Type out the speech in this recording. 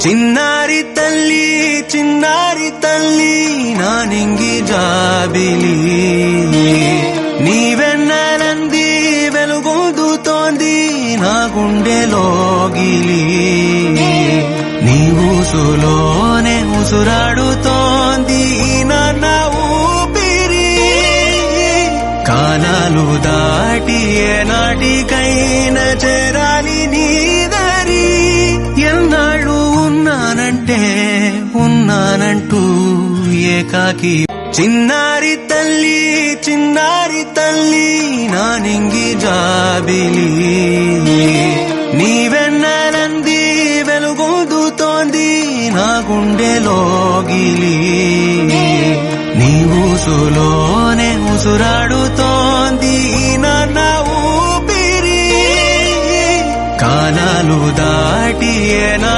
చిన్నారి తల్లి నా నింగి జాబిలి నీవెన్నెలంది వెలుగొందుతోంది నా గుండెలోగిలి నీ ఊసులోనే ఉసురాడుతోంది నా ఊపిరి కాలాలు దాటి ఏనాటికైనా చేరాలి నీ దరి ఎన్నాళ్ళు ఉన్నానంటూ ఏకాకి చిన్నారి తల్లి నా నింగి జాబిలి నీవెన్నెలంది వెలుగొందుతోంది నా గుండెలోగిలి నీ ఊసులోనే ఉసురాడుతోంది నా ఊపిరి కాలాలు దాటి ఏనా